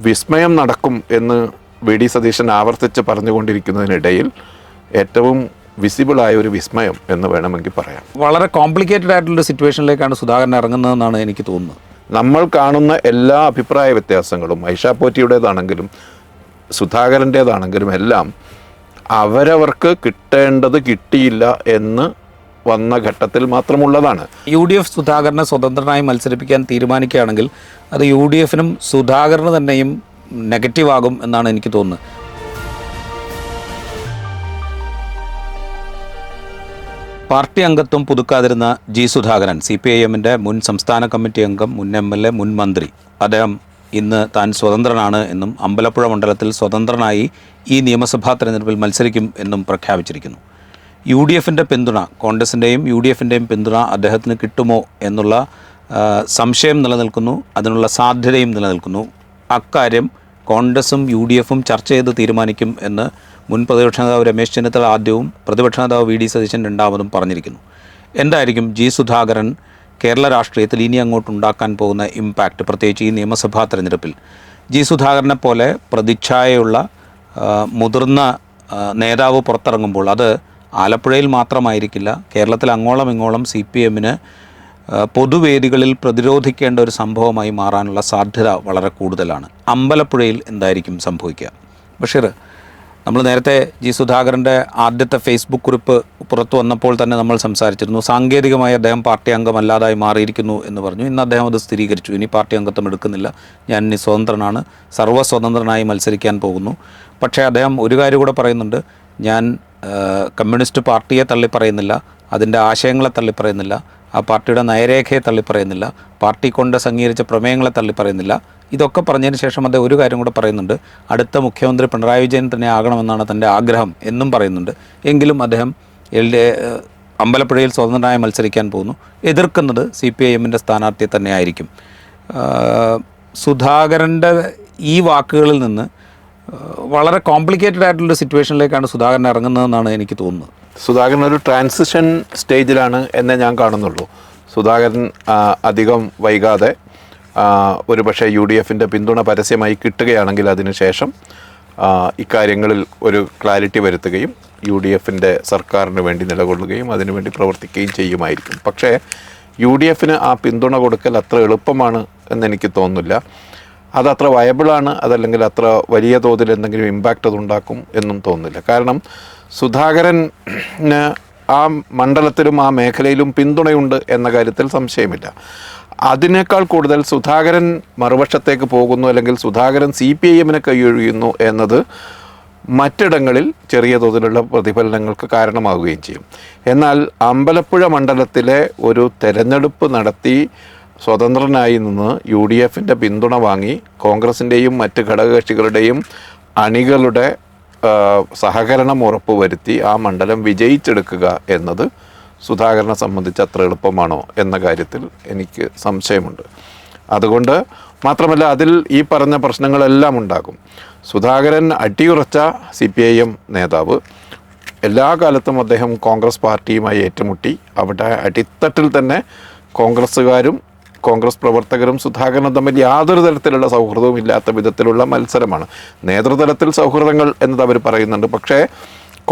വിസ്മയം നടക്കും എന്ന് വി ഡി സതീശൻ ആവർത്തിച്ച് പറഞ്ഞുകൊണ്ടിരിക്കുന്നതിനിടയിൽ ഏറ്റവും വിസിബിളായ ഒരു വിസ്മയം എന്ന് വേണമെങ്കിൽ പറയാം. വളരെ കോംപ്ലിക്കേറ്റഡ് ആയിട്ടുള്ള സിറ്റുവേഷനിലേക്കാണ് സുധാകരൻ ഇറങ്ങുന്നതെന്നാണ് എനിക്ക് തോന്നുന്നത്. നമ്മൾ കാണുന്ന എല്ലാ അഭിപ്രായ വ്യത്യാസങ്ങളും ഐഷാ പോറ്റിയുടേതാണെങ്കിലും സുധാകരൻ്റേതാണെങ്കിലും എല്ലാം അവരവർക്ക് കിട്ടേണ്ടത് കിട്ടിയില്ല എന്ന് വന്ന ഘട്ടത്തിൽ മാത്രമുള്ളതാണ്. UDF സുധാകരനെ സ്വതന്ത്രനായി മത്സരിപ്പിക്കാൻ തീരുമാനിക്കുകയാണെങ്കിൽ അത് UDFനും സുധാകരന് തന്നെയും നെഗറ്റീവ് ആകും എന്നാണ് എനിക്ക് തോന്നുന്നത്. പാർട്ടി അംഗത്വം പുതുക്കാതിരുന്ന ജി സുധാകരൻ CPIMൻ്റെ മുൻ സംസ്ഥാന കമ്മിറ്റി അംഗം, മുൻ MLA, മുൻ മന്ത്രി. അദ്ദേഹം ഇന്ന് താൻ സ്വതന്ത്രനാണ് എന്നും അമ്പലപ്പുഴ മണ്ഡലത്തിൽ സ്വതന്ത്രനായി ഈ നിയമസഭാ തെരഞ്ഞെടുപ്പിൽ മത്സരിക്കും എന്നും പ്രഖ്യാപിച്ചിരിക്കുന്നു. UDFൻ്റെ പിന്തുണ, കോൺഗ്രസിൻ്റെയും UDFൻ്റെയും പിന്തുണ അദ്ദേഹത്തിന് കിട്ടുമോ എന്നുള്ള സംശയം നിലനിൽക്കുന്നു, അതിനുള്ള സാധ്യതയും നിലനിൽക്കുന്നു. അക്കാര്യം കോൺഗ്രസും UDFും ചർച്ച ചെയ്ത് തീരുമാനിക്കും എന്ന് മുൻ പ്രതിപക്ഷ നേതാവ് രമേശ് ചെന്നിത്തല ആദ്യവും പ്രതിപക്ഷ നേതാവ് VD സതീശൻ രണ്ടാമതും പറഞ്ഞിരിക്കുന്നു. എന്തായിരിക്കും ജി സുധാകരൻ കേരള രാഷ്ട്രീയത്തിൽ ഇനി അങ്ങോട്ടുണ്ടാക്കാൻ പോകുന്ന ഇമ്പാക്റ്റ്, പ്രത്യേകിച്ച് ഈ നിയമസഭാ തെരഞ്ഞെടുപ്പിൽ? ജി സുധാകരനെ പോലെ പ്രതിച്ഛായയുള്ള മുതിർന്ന നേതാവ് പുറത്തിറങ്ങുമ്പോൾ അത് ആലപ്പുഴയിൽ മാത്രമായിരിക്കില്ല, കേരളത്തിൽ അങ്ങോളം ഇങ്ങോളം CPMന് പൊതുവേദികളിൽ പ്രതിരോധിക്കേണ്ട ഒരു സംഭവമായി മാറാനുള്ള സാധ്യത വളരെ കൂടുതലാണ്. അമ്പലപ്പുഴയിൽ എന്തായിരിക്കും സംഭവിക്കുക? ബഷീർ, നമ്മൾ നേരത്തെ ജി സുധാകരൻ്റെ ആദ്യത്തെ ഫേസ്ബുക്ക് കുറിപ്പ് പുറത്തു വന്നപ്പോൾ തന്നെ നമ്മൾ സംസാരിച്ചിരുന്നു. സാങ്കേതികമായി അദ്ദേഹം പാർട്ടി അംഗമല്ലാതായി മാറിയിരിക്കുന്നു എന്ന് പറഞ്ഞു. ഇന്ന് അദ്ദേഹം അത് സ്ഥിരീകരിച്ചു. ഇനി പാർട്ടി അംഗത്വം എടുക്കുന്നില്ല, ഞാൻ ഇനി സ്വതന്ത്രനാണ്, സർവ്വസ്വതന്ത്രനായി മത്സരിക്കാൻ പോകുന്നു. പക്ഷേ അദ്ദേഹം ഒരു കാര്യം കൂടെ പറയുന്നുണ്ട്, ഞാൻ കമ്മ്യൂണിസ്റ്റ് പാർട്ടിയെ തള്ളിപ്പറയുന്നില്ല, അതിൻ്റെ ആശയങ്ങളെ തള്ളിപ്പറയുന്നില്ല, ആ പാർട്ടിയുടെ നയരേഖയെ തള്ളിപ്പറയുന്നില്ല, പാർട്ടി കൊണ്ട് അംഗീകരിച്ച പ്രമേയങ്ങളെ തള്ളിപ്പറയുന്നില്ല. ഇതൊക്കെ പറഞ്ഞതിന് ശേഷം അദ്ദേഹം ഒരു കാര്യം കൂടെ പറയുന്നുണ്ട്, അടുത്ത മുഖ്യമന്ത്രി പിണറായി വിജയൻ തന്നെ ആകണമെന്നാണ് തൻ്റെ ആഗ്രഹം എന്നും പറയുന്നുണ്ട്. എങ്കിലും അദ്ദേഹം അമ്പലപ്പുഴയിൽ സ്വതന്ത്രനായി മത്സരിക്കാൻ പോകുന്നു. എതിർക്കുന്നത് CPIMൻ്റെ സ്ഥാനാർത്ഥിയെ തന്നെ ആയിരിക്കും. സുധാകരൻ്റെ ഈ വാക്കുകളിൽ നിന്ന് വളരെ കോംപ്ലിക്കേറ്റഡ് ആയിട്ടുള്ള സിറ്റുവേഷനിലേക്കാണ് സുധാകരൻ ഇറങ്ങുന്നതെന്നാണ് എനിക്ക് തോന്നുന്നത്. സുധാകരൻ ഒരു ട്രാൻസിഷൻ സ്റ്റേജിലാണ് എന്നേ ഞാൻ കാണുന്നുള്ളൂ. സുധാകരൻ അധികം വൈകാതെ ഒരുപക്ഷെ UDFൻ്റെ പിന്തുണ പരസ്യമായി കിട്ടുകയാണെങ്കിൽ അതിനുശേഷം ഇക്കാര്യങ്ങളിൽ ഒരു ക്ലാരിറ്റി വരുത്തുകയും UDFൻ്റെ സർക്കാരിന് വേണ്ടി നിലകൊള്ളുകയും അതിനുവേണ്ടി പ്രവർത്തിക്കുകയും ചെയ്യുമായിരിക്കും. പക്ഷേ UDFന് ആ പിന്തുണ കൊടുക്കൽ അത്ര എളുപ്പമാണ് എന്നെനിക്ക് തോന്നുന്നില്ല. അതത്ര വയബിളാണ്, അതല്ലെങ്കിൽ അത്ര വലിയ തോതിൽ എന്തെങ്കിലും ഇമ്പാക്റ്റ് അതുണ്ടാക്കും എന്നും തോന്നുന്നില്ല. കാരണം സുധാകരന് ആ മണ്ഡലത്തിലും ആ മേഖലയിലും പിന്തുണയുണ്ട് എന്ന കാര്യത്തിൽ സംശയമില്ല. അതിനേക്കാൾ കൂടുതൽ സുധാകരൻ മറുപക്ഷത്തേക്ക് പോകുന്നു, അല്ലെങ്കിൽ സുധാകരൻ CPIMനെ കൈയൊഴിയുന്നു എന്നത് മറ്റിടങ്ങളിൽ ചെറിയ തോതിലുള്ള പ്രതിഫലനങ്ങൾക്ക് കാരണമാവുകയും ചെയ്യും. എന്നാൽ അമ്പലപ്പുഴ മണ്ഡലത്തിലെ ഒരു തെരഞ്ഞെടുപ്പ് നടത്തി സ്വതന്ത്രനായി നിന്ന് UDFൻ്റെ പിന്തുണ വാങ്ങി കോൺഗ്രസിൻ്റെയും മറ്റ് ഘടകകക്ഷികളുടെയും അണികളുടെ സഹകരണം ഉറപ്പുവരുത്തി ആ മണ്ഡലം വിജയിച്ചെടുക്കുക എന്നത് സുധാകരനെ സംബന്ധിച്ച് അത്ര എളുപ്പമാണോ എന്ന കാര്യത്തിൽ എനിക്ക് സംശയമുണ്ട്. അതുകൊണ്ട് മാത്രമല്ല, അതിൽ ഈ പറഞ്ഞ പ്രശ്നങ്ങളെല്ലാം ഉണ്ടാകും. സുധാകരൻ അടിയുറച്ച CPIM നേതാവ്, എല്ലാ കാലത്തും അദ്ദേഹം കോൺഗ്രസ് പാർട്ടിയുമായി ഏറ്റുമുട്ടി. അവിടെ അടിത്തട്ടിൽ തന്നെ കോൺഗ്രസ്സുകാരും കോൺഗ്രസ് പ്രവർത്തകരും സുധാകരനും തമ്മിൽ യാതൊരു തരത്തിലുള്ള സൗഹൃദവും ഇല്ലാത്ത വിധത്തിലുള്ള മത്സരമാണ്. നേതൃതലത്തിൽ സൗഹൃദങ്ങൾ എന്നത് അവർ പറയുന്നുണ്ട്, പക്ഷേ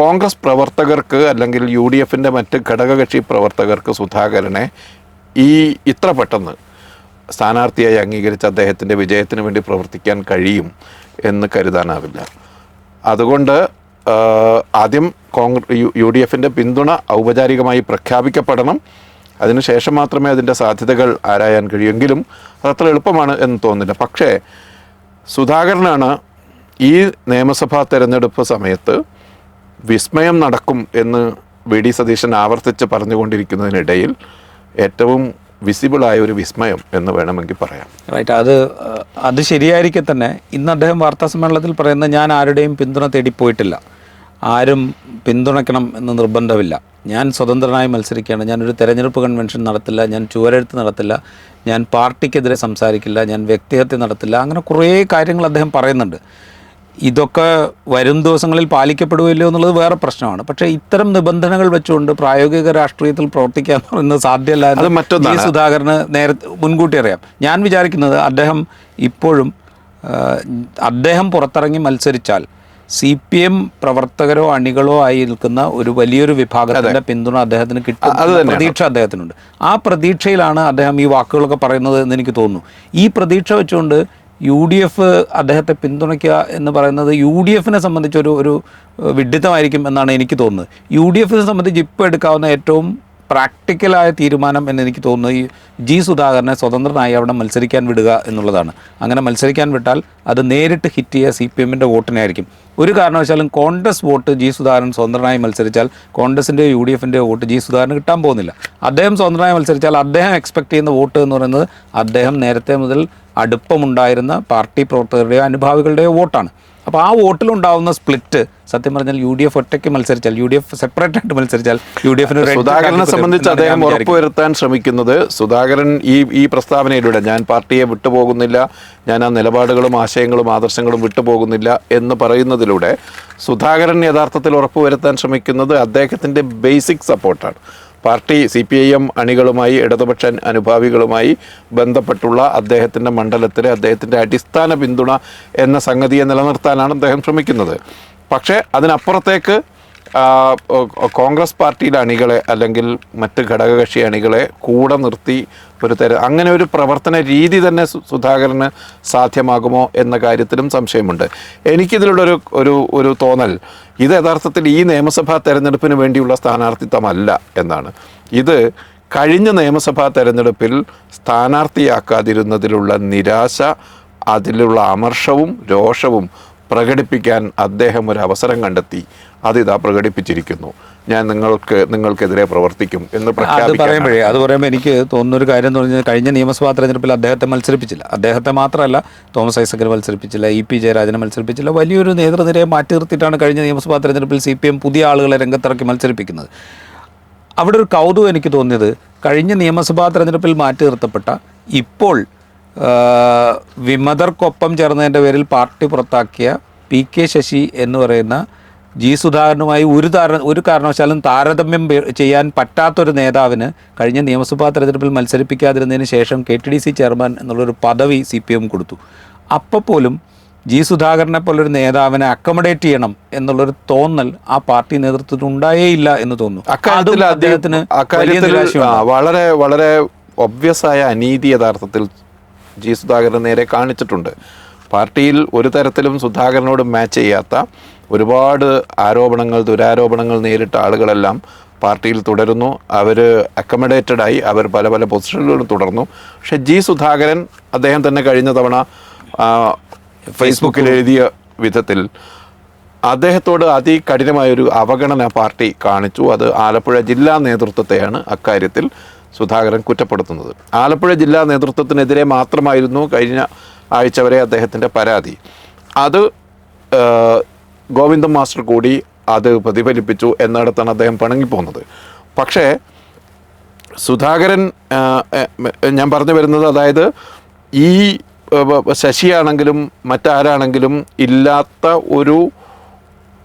കോൺഗ്രസ് പ്രവർത്തകർക്ക് അല്ലെങ്കിൽ UDFൻ്റെ മറ്റ് ഘടകകക്ഷി പ്രവർത്തകർക്ക് സുധാകരനെ ഇത്ര പെട്ടെന്ന് സ്ഥാനാർത്ഥിയായി അംഗീകരിച്ച അദ്ദേഹത്തിൻ്റെ വിജയത്തിന് വേണ്ടി പ്രവർത്തിക്കാൻ കഴിയും എന്ന് കരുതാനാവില്ല. അതുകൊണ്ട് ആദ്യം UDFൻ്റെ പിന്തുണ ഔപചാരികമായി പ്രഖ്യാപിക്കപ്പെടണം. അതിനുശേഷം മാത്രമേ അതിൻ്റെ സാധ്യതകൾ ആരായാൻ കഴിയുമെങ്കിലും അതത്ര എളുപ്പമാണ് എന്ന് തോന്നുന്നില്ല. പക്ഷേ സുധാകരനാണ് ഈ നിയമസഭാ തെരഞ്ഞെടുപ്പ് സമയത്ത് വിസ്മയം നടക്കും എന്ന് VD സതീശൻ ആവർത്തിച്ച് പറഞ്ഞുകൊണ്ടിരിക്കുന്നതിനിടയിൽ ഏറ്റവും വിസിബിളായ ഒരു വിസ്മയം എന്ന് വേണമെങ്കിൽ പറയാം. റൈറ്റ്, അത് ശരിയായിരിക്കെ തന്നെ ഇന്ന് അദ്ദേഹം വാർത്താസമ്മേളനത്തിൽ പറയുന്നത്, ഞാൻ ആരുടെയും പിന്തുണ തേടിപ്പോയിട്ടില്ല, ആരും പിന്തുണയ്ക്കണം എന്ന് നിർബന്ധമില്ല, ഞാൻ സ്വതന്ത്രനായി മത്സരിക്കുകയാണ്, ഞാനൊരു തെരഞ്ഞെടുപ്പ് കൺവെൻഷൻ നടത്തില്ല, ഞാൻ ചുവരെഴുത്ത് നടത്തില്ല, ഞാൻ പാർട്ടിക്കെതിരെ സംസാരിക്കില്ല, ഞാൻ വ്യക്തിഹത്യ നടത്തില്ല, അങ്ങനെ കുറേ കാര്യങ്ങൾ അദ്ദേഹം പറയുന്നുണ്ട്. ഇതൊക്കെ വരും ദിവസങ്ങളിൽ പാലിക്കപ്പെടുകയില്ലോ എന്നുള്ളത് വേറെ പ്രശ്നമാണ്. പക്ഷേ ഇത്തരം നിബന്ധനകൾ വെച്ചുകൊണ്ട് പ്രായോഗിക രാഷ്ട്രീയത്തിൽ പ്രവർത്തിക്കുക എന്ന് പറയുന്നത് സാധ്യമല്ല എന്ന് സുധാകരന് നേരത്തെ മുൻകൂട്ടി അറിയാം. ഞാൻ വിചാരിക്കുന്നത് അദ്ദേഹം ഇപ്പോഴും അദ്ദേഹം പുറത്തിറങ്ങി മത്സരിച്ചാൽ CPM പ്രവർത്തകരോ അണികളോ ആയി നിൽക്കുന്ന ഒരു വലിയൊരു വിഭാഗത്തിന്റെ പിന്തുണ അദ്ദേഹത്തിന് കിട്ടും, പ്രതീക്ഷ അദ്ദേഹത്തിനുണ്ട്. ആ പ്രതീക്ഷയിലാണ് അദ്ദേഹം ഈ വാക്കുകളൊക്കെ പറയുന്നത് എന്ന് എനിക്ക് തോന്നുന്നു. ഈ പ്രതീക്ഷ വെച്ചുകൊണ്ട് UDF അദ്ദേഹത്തെ പിന്തുണയ്ക്കുക എന്ന് പറയുന്നത് UDFനെ സംബന്ധിച്ച് ഒരു വിഡ്ഢിത്തമായിരിക്കും എന്നാണ് എനിക്ക് തോന്നുന്നത്. UDFനെ സംബന്ധിച്ച് ഇപ്പോൾ എടുക്കാവുന്ന ഏറ്റവും പ്രാക്ടിക്കലായ തീരുമാനം എന്ന് എനിക്ക് തോന്നുന്നു ഈ G. സുധാകരനെ സ്വതന്ത്രനായി അവിടെ മത്സരിക്കാൻ വിടുക എന്നുള്ളതാണ്. അങ്ങനെ മത്സരിക്കാൻ വിട്ടാൽ അത് നേരിട്ട് ഹിറ്റ് ചെയ്യുക CPMൻ്റെ വോട്ടിനായിരിക്കും. ഒരു കാരണവശാലും കോൺഗ്രസ് വോട്ട് G. സുധാകരൻ സ്വതന്ത്രനായി മത്സരിച്ചാൽ കോൺഗ്രസിൻ്റെയോ UDFൻ്റെയോ വോട്ട് G. സുധാകരന് കിട്ടാൻ പോകുന്നില്ല. അദ്ദേഹം സ്വതന്ത്രനായി മത്സരിച്ചാൽ അദ്ദേഹം എക്സ്പെക്ട് ചെയ്യുന്ന വോട്ട് എന്ന് പറയുന്നത് അദ്ദേഹം നേരത്തെ മുതൽ അടുപ്പമുണ്ടായിരുന്ന പാർട്ടി പ്രവർത്തകരുടെയോ അനുഭാവികളുടെയോ വോട്ടാണ്. അപ്പോൾ ആ വോട്ടിലുണ്ടാവുന്ന സ്പ്ലിറ്റ് സത്യം പറഞ്ഞാൽ UDF ഒറ്റയ്ക്ക് മത്സരിച്ചാൽ, UDF സെപ്പറേറ്റ് ആയിട്ട് മത്സരിച്ചാൽ UDFന് സുധാകരനെ സംബന്ധിച്ച് അദ്ദേഹം ഉറപ്പുവരുത്താൻ ശ്രമിക്കുന്നത്, സുധാകരൻ ഈ പ്രസ്താവനയിലൂടെ ഞാൻ പാർട്ടിയെ വിട്ടുപോകുന്നില്ല, ഞാൻ ആ നിലപാടുകളും ആശയങ്ങളും ആദർശങ്ങളും വിട്ടുപോകുന്നില്ല എന്ന് പറയുന്നതിലൂടെ സുധാകരൻ യഥാർത്ഥത്തിൽ ഉറപ്പുവരുത്താൻ ശ്രമിക്കുന്നത് അദ്ദേഹത്തിൻ്റെ ബേസിക് സപ്പോർട്ടാണ്. പാർട്ടി CPIM അണികളുമായി ഇടതുപക്ഷ അനുഭാവികളുമായി ബന്ധപ്പെട്ടുള്ള അദ്ദേഹത്തിൻ്റെ മണ്ഡലത്തിലെ അദ്ദേഹത്തിൻ്റെ അടിസ്ഥാന പിന്തുണ എന്ന സംഗതിയെ നിലനിർത്താനാണ് അദ്ദേഹം ശ്രമിക്കുന്നത്. പക്ഷേ അതിനപ്പുറത്തേക്ക് കോൺഗ്രസ് പാർട്ടിയിലെ അണികളെ അല്ലെങ്കിൽ മറ്റ് ഘടകകക്ഷി അണികളെ കൂടെ നിർത്തി അങ്ങനെ ഒരു പ്രവർത്തന രീതി തന്നെ സുധാകരന് സാധ്യമാകുമോ എന്ന കാര്യത്തിലും സംശയമുണ്ട്. എനിക്കിതിലുള്ള ഒരു തോന്നൽ, ഇത് യഥാർത്ഥത്തിൽ ഈ നിയമസഭാ തെരഞ്ഞെടുപ്പിന് വേണ്ടിയുള്ള സ്ഥാനാർത്ഥിത്വമല്ല എന്നാണ്. ഇത് കഴിഞ്ഞ നിയമസഭാ തെരഞ്ഞെടുപ്പിൽ സ്ഥാനാർത്ഥിയാക്കാതിരുന്നതിലുള്ള നിരാശ, അതിലുള്ള അമർഷവും രോഷവും പ്രകടിപ്പിക്കാൻ അദ്ദേഹം ഒരു അവസരം കണ്ടെത്തി. അതിതാ പ്രകടിപ്പിച്ചിരിക്കുന്നു. ഞാൻ നിങ്ങൾക്കെതിരെ പ്രവർത്തിക്കും എന്ന് പറയുമ്പോൾ എനിക്ക് തോന്നുന്നൊരു കാര്യം എന്ന് പറഞ്ഞാൽ കഴിഞ്ഞ നിയമസഭാ തെരഞ്ഞെടുപ്പിൽ അദ്ദേഹത്തെ മത്സരിപ്പിച്ചില്ല. അദ്ദേഹത്തെ മാത്രമല്ല, തോമസ് ഐസക്കിനെ മത്സരിപ്പിച്ചില്ല, EP ജയരാജനെ മത്സരിപ്പിച്ചില്ല. വലിയൊരു നേതൃനിരയെ മാറ്റി നിർത്തിയിട്ടാണ് കഴിഞ്ഞ നിയമസഭാ തെരഞ്ഞെടുപ്പിൽ CPM പുതിയ ആളുകളെ രംഗത്തിറക്കി മത്സരിപ്പിക്കുന്നത്. അവിടെ ഒരു കൗതുകം എനിക്ക് തോന്നിയത്, കഴിഞ്ഞ നിയമസഭാ തെരഞ്ഞെടുപ്പിൽ മാറ്റി നിർത്തപ്പെട്ട ഇപ്പോൾ വിമതർക്കൊപ്പം ചേർന്നതിൻ്റെ പേരിൽ പാർട്ടി പുറത്താക്കിയ PK ശശി എന്ന് പറയുന്ന G. സുധാകരനുമായി ഒരു കാരണവശാലും താരതമ്യം ചെയ്യാൻ പറ്റാത്തൊരു നേതാവിന് കഴിഞ്ഞ നിയമസഭാ തെരഞ്ഞെടുപ്പിൽ മത്സരിപ്പിക്കാതിരുന്നതിന് ശേഷം KTDC ചെയർമാൻ എന്നുള്ളൊരു പദവി CPM കൊടുത്തു. അപ്പോൾ പോലും G. സുധാകരനെ പോലൊരു നേതാവിനെ അക്കോമഡേറ്റ് ചെയ്യണം എന്നുള്ളൊരു തോന്നൽ ആ പാർട്ടി നേതൃത്വത്തിന് ഉണ്ടായേയില്ല എന്ന് തോന്നുന്നു. അദ്ദേഹത്തിന് വളരെ വളരെ ഒബ്വിയസായ അനീതി യഥാർത്ഥത്തിൽ G. സുധാകരൻ നേരെ കാണിച്ചിട്ടുണ്ട്. പാർട്ടിയിൽ ഒരു തരത്തിലും സുധാകരനോട് മാച്ച് ചെയ്യാത്ത ഒരുപാട് ആരോപണങ്ങൾ, ദുരാരോപണങ്ങൾ നേരിട്ട ആളുകളെല്ലാം പാർട്ടിയിൽ തുടരുന്നു. അവർ അക്കമഡേറ്റഡായി അവർ പല പല പൊസിഷനുകളിലും തുടർന്നു. പക്ഷേ G. സുധാകരൻ അദ്ദേഹം തന്നെ കഴിഞ്ഞ തവണ ഫേസ്ബുക്കിൽ എഴുതിയ വിധത്തിൽ അദ്ദേഹത്തോട് അതികഠിനമായൊരു അവഗണന പാർട്ടി കാണിച്ചു. അത് ആലപ്പുഴ ജില്ലാ നേതൃത്വത്തെയാണ് അക്കാര്യത്തിൽ സുധാകരൻ കുറ്റപ്പെടുത്തുന്നത്. ആലപ്പുഴ ജില്ലാ നേതൃത്വത്തിനെതിരെ മാത്രമായിരുന്നു കഴിഞ്ഞ ആഴ്ച വരെ അദ്ദേഹത്തിൻ്റെ പരാതി. അത് ഗോവിന്ദൻ മാസ്റ്റർ കൂടി അത് പ്രതിഫലിപ്പിച്ചു എന്നിടത്താണ് അദ്ദേഹം പിണങ്ങിപ്പോകുന്നത്. പക്ഷേ സുധാകരൻ, ഞാൻ പറഞ്ഞു വരുന്നത്, അതായത് ഈ ശശിയാണെങ്കിലും മറ്റാരാണെങ്കിലും ഇല്ലാത്ത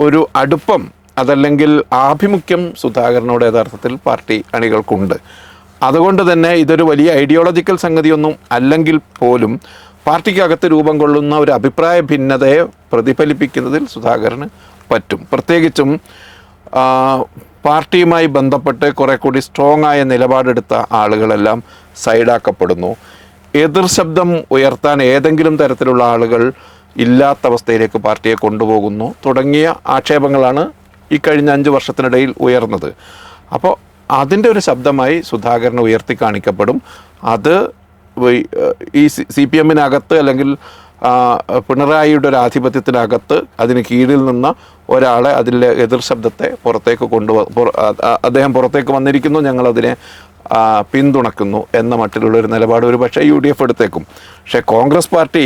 ഒരു അടുപ്പം, അതല്ലെങ്കിൽ ആഭിമുഖ്യം സുധാകരനോട് യഥാർത്ഥത്തിൽ പാർട്ടി അണികൾക്കുണ്ട്. അതുകൊണ്ട് തന്നെ ഇതൊരു വലിയ ഐഡിയോളജിക്കൽ സംഗതിയൊന്നും അല്ലെങ്കിൽ പോലും പാർട്ടിക്കകത്ത് രൂപം കൊള്ളുന്ന ഒരു അഭിപ്രായ ഭിന്നതയെ പ്രതിഫലിപ്പിക്കുന്നതിൽ സുധാകരന് പറ്റും. പ്രത്യേകിച്ചും പാർട്ടിയുമായി ബന്ധപ്പെട്ട് കുറെ കൂടി സ്ട്രോങ് ആയ നിലപാടെടുത്ത ആളുകളെല്ലാം സൈഡാക്കപ്പെടുന്നു. എതിർ ശബ്ദം ഉയർത്താൻ ഏതെങ്കിലും തരത്തിലുള്ള ആളുകൾ ഇല്ലാത്ത അവസ്ഥയിലേക്ക് പാർട്ടിയെ കൊണ്ടുപോകുന്നു തുടങ്ങിയ ആക്ഷേപങ്ങളാണ് ഈ കഴിഞ്ഞ 5 വർഷത്തിനിടയിൽ ഉയർന്നത്. അപ്പോൾ അതിൻ്റെ ഒരു ശബ്ദമായി സുധാകരൻ ഉയർത്തി കാണിക്കപ്പെടും. അത് ഈ CPMനകത്ത് അല്ലെങ്കിൽ പിണറായിയുടെ ഒരു ആധിപത്യത്തിനകത്ത് അതിന് കീഴിൽ നിന്ന ഒരാളെ, അതിലെ എതിർ ശബ്ദത്തെ പുറത്തേക്ക് അദ്ദേഹം പുറത്തേക്ക് വന്നിരിക്കുന്നു, ഞങ്ങളതിനെ പിന്തുണക്കുന്നു എന്ന മട്ടിലുള്ളൊരു നിലപാട് ഒരു പക്ഷേ UDF എടുത്തേക്കും. പക്ഷേ കോൺഗ്രസ് പാർട്ടി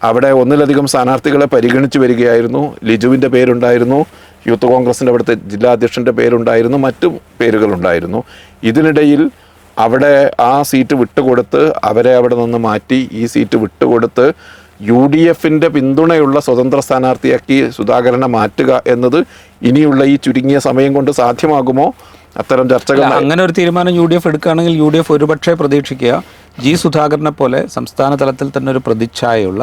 അവിടെ ഒന്നിലധികം സ്ഥാനാർത്ഥികളെ പരിഗണിച്ച് വരികയായിരുന്നു. ലിജുവിൻ്റെ പേരുണ്ടായിരുന്നു, യൂത്ത് കോൺഗ്രസിൻ്റെ അവിടുത്തെ ജില്ലാ അധ്യക്ഷൻ്റെ പേരുണ്ടായിരുന്നു, മറ്റു പേരുകളുണ്ടായിരുന്നു. ഇതിനിടയിൽ അവിടെ ആ സീറ്റ് വിട്ടുകൊടുത്ത് അവരെ അവിടെ നിന്ന് മാറ്റി ഈ സീറ്റ് വിട്ടുകൊടുത്ത് UDFൻ്റെ പിന്തുണയുള്ള സ്വതന്ത്ര സ്ഥാനാർത്ഥിയാക്കി സുധാകരനെ മാറ്റുക എന്നത് ഇനിയുള്ള ഈ ചുരുങ്ങിയ സമയം കൊണ്ട് സാധ്യമാകുമോ? അത്തരം ചർച്ചകൾ, അങ്ങനെ ഒരു തീരുമാനം UDF എടുക്കുകയാണെങ്കിൽ UDF ഒരുപക്ഷെ പ്രതീക്ഷിക്കുക G. സുധാകരനെ പോലെ സംസ്ഥാന തലത്തിൽ തന്നെ ഒരു പ്രതിച്ഛായയുള്ള